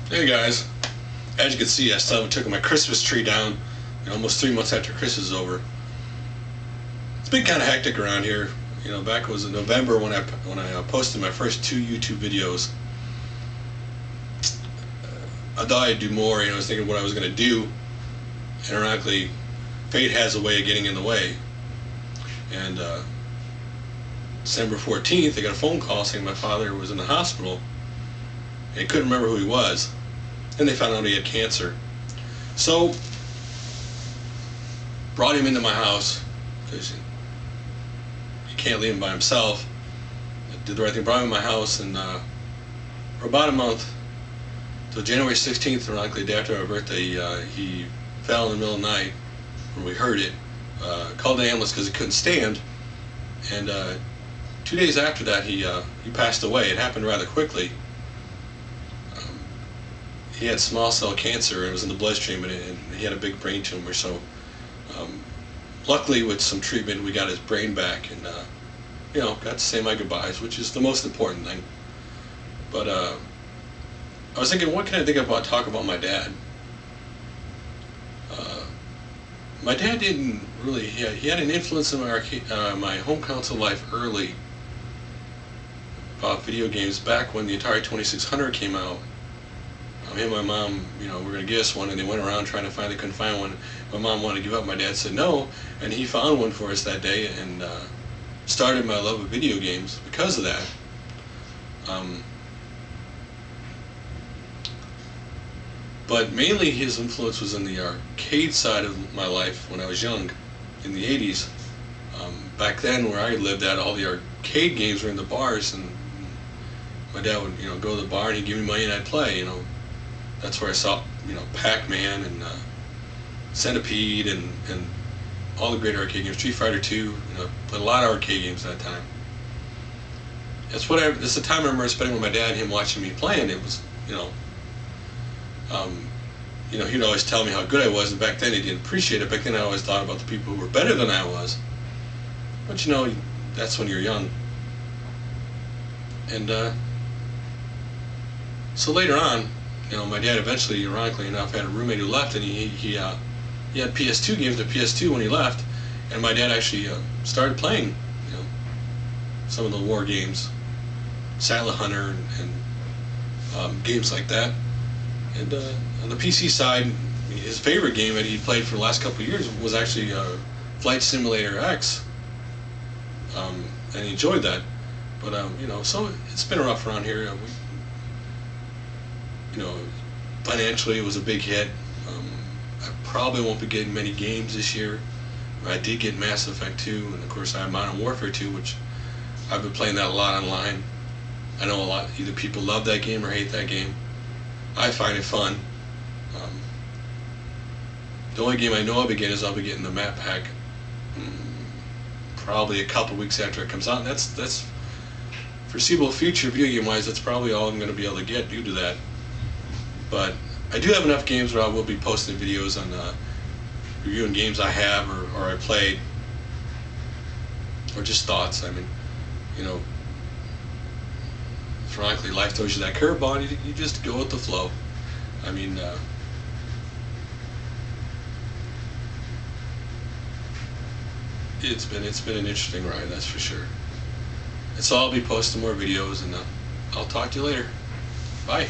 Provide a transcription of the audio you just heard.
Hey guys, as you can see, I still haven't taken my Christmas tree down, almost 3 months after Christmas is over. It's been kind of hectic around here. Back was in November when I posted my first 2 YouTube videos. I thought I'd do more. I was thinking what I was going to do, and ironically, fate has a way of getting in the way. And December 14th, I got a phone call saying my father was in the hospital and couldn't remember who he was. And they found out he had cancer. So, brought him into my house, because you can't leave him by himself. I did the right thing, brought him in my house, and for about a month, till January 16th, ironically, the day after my birthday, he fell in the middle of the night when we heard it. Called the ambulance because he couldn't stand, and 2 days after that, he passed away. It happened rather quickly. He had small cell cancer, and it was in the bloodstream, and he had a big brain tumor. So, luckily, with some treatment, we got his brain back, and got to say my goodbyes, which is the most important thing. But I was thinking, what can I think about talk about my dad? My dad didn't really. He had an influence in my home council life early about video games. Back when the Atari 2600 came out. Me and my mom, were going to get us one, and they went around trying to find, they couldn't find one. My mom wanted to give up. My dad said no, and he found one for us that day, and started my love of video games because of that. But mainly his influence was in the arcade side of my life when I was young, in the 80s. Back then, where I lived at, all the arcade games were in the bars, and my dad would, go to the bar and he'd give me money and I'd play, That's where I saw, Pac-Man and Centipede and all the great arcade games. Street Fighter 2, played a lot of arcade games at that time. That's the time I remember spending with my dad, him watching me playing. It was, he'd always tell me how good I was, and back then he didn't appreciate it. Back then I always thought about the people who were better than I was. But that's when you're young. And so later on, my dad eventually, ironically enough, had a roommate who left, and he had PS2 games to PS2 when he left, and my dad actually started playing, some of the war games, Silent Hunter, and games like that. And on the PC side, his favorite game that he played for the last couple of years was actually Flight Simulator X, and he enjoyed that. But so it's been rough around here. Financially it was a big hit. I probably won't be getting many games this year. I did get Mass Effect 2, and of course I have Modern Warfare 2, which I've been playing that a lot online. I know either people love that game or hate that game. I find it fun. The only game I know I'll be getting is I'll be getting the map pack probably a couple weeks after it comes out, and that's foreseeable future video game wise. That's probably all I'm going to be able to get due to that. But I do have enough games where I will be posting videos on reviewing games I have or I played, or just thoughts. I mean, frankly, life throws you that curveball, and you just go with the flow. I mean, it's been an interesting ride, that's for sure. So I'll be posting more videos, and I'll talk to you later. Bye.